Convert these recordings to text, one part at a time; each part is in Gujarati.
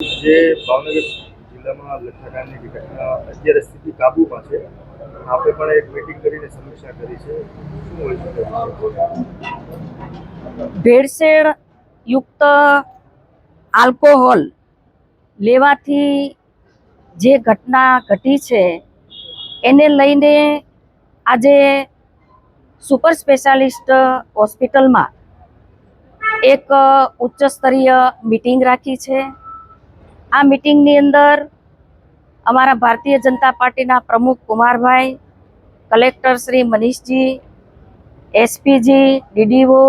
જે ભાવનગર જિલ્લામાં લઠ્ઠાકાંડની જે ઘટના અત્યારે સ્થિતિ કાબૂમાં છે. આપણે પણ એક મીટિંગ કરીને સમીક્ષા કરી છે. શું હોય શકે? ભેળસેળ યુક્ત આલ્કોહોલ લેવાથી જે ઘટના ઘટી છે એને લઈને આજે સુપર સ્પેશિયાલિસ્ટ હોસ્પિટલમાં એક ઉચ્ચ સ્તરીય મીટિંગ રાખી છે. આ મીટિંગની અંદર અમારા ભારતીય જનતા પાર્ટીના પ્રમુખ કુમારભાઈ, collector Shri Manishji, SPG, DDO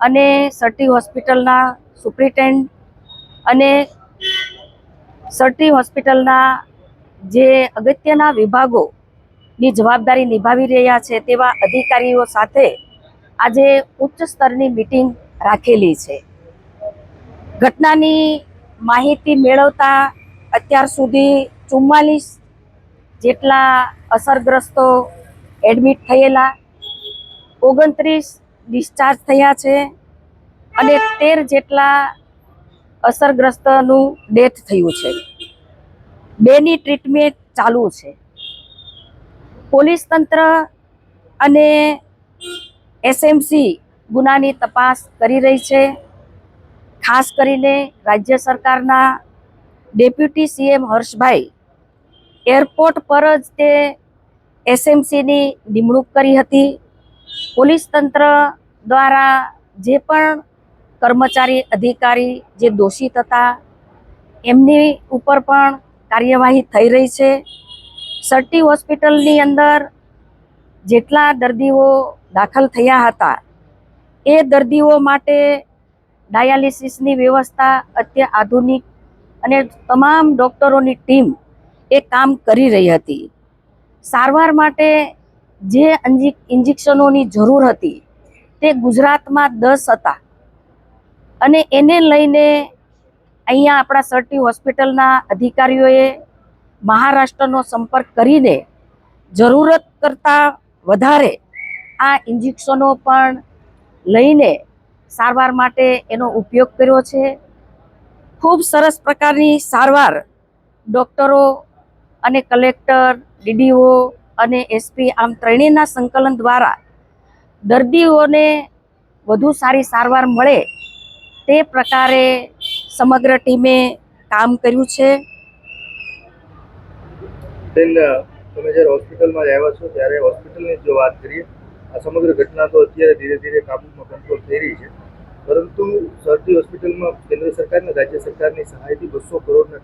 અને સર્ટી હોસ્પિટલના સુપ્રિન્ટેન્ડન્ટ અને સર્ટી હોસ્પિટલના જે અગત્યના વિભાગોની જવાબદારી નિભાવી રહ્યા છે તેવા અધિકારીઓ સાથે આજે ઉચ્ચ સ્તરની મીટિંગ રાખેલી છે. ઘટનાની માહિતી મેળવતા અત્યાર સુધી 44 જેટલા અસરગ્રસ્તો એડમિટ થયેલા, 29 ડિસ્ચાર્જ થયા છે અને 13 જેટલા અસરગ્રસ્તનું ડેથ થયું છે. 2ની ટ્રીટમેન્ટ ચાલુ છે. પોલીસ તંત્ર અને એસએમસી ગુનાની તપાસ કરી રહી છે. ખાસ કરીને રાજ્ય સરકારના ડેપ્યુટી સીએમ હર્ષભાઈ એરપોર્ટ પર જ તે એસએમસીની નિમણૂક કરી હતી. પોલીસ તંત્ર દ્વારા જે પણ કર્મચારી અધિકારી જે દોષિત હતા એમની ઉપર પણ કાર્યવાહી થઈ રહી છે. સર્ટી હોસ્પિટલની અંદર જેટલા દર્દીઓ દાખલ થયા હતા એ દર્દીઓ માટે ડાયાલિસિસની વ્યવસ્થા અત્યાધુનિક અને તમામ ડૉક્ટરોની ટીમ એ કામ કરી રહી હતી. સારવાર માટે જે ઇન્જેક્શનોની જરૂર હતી તે ગુજરાતમાં 10 હતા અને એને લઈને અહીંયા આપણા સર્ટી હોસ્પિટલના અધિકારીઓએ મહારાષ્ટ્રનો સંપર્ક કરીને જરૂરત કરતાં વધારે આ ઇન્જેક્શનો પણ લઈને સારવાર માટે એનો ઉપયોગ કર્યો છે. ખૂબ સરસ પ્રકારની સારવાર ડૉક્ટરો અને કલેક્ટર, ડીડીઓ અને એસપી આમ ત્રણેયના સંકલન દ્વારા દર્દીઓને વધુ સારી સારવાર મળે તે પ્રકારે સમગ્ર ટીમે કામ કર્યું છે. તમે જ્યારે હોસ્પિટલમાં આવ્યા છો ત્યારે હોસ્પિટલની જો વાત કરીએ, આ સમગ્ર ઘટના તો અત્યારે ધીરે ધીરે કાબૂમાં કંટ્રોલ થઈ રહી છે, પરંતુ સર્ટી હોસ્પિટલમાં કેન્દ્ર સરકાર અને રાજ્ય સરકારની સહાયથી 200 કરોડના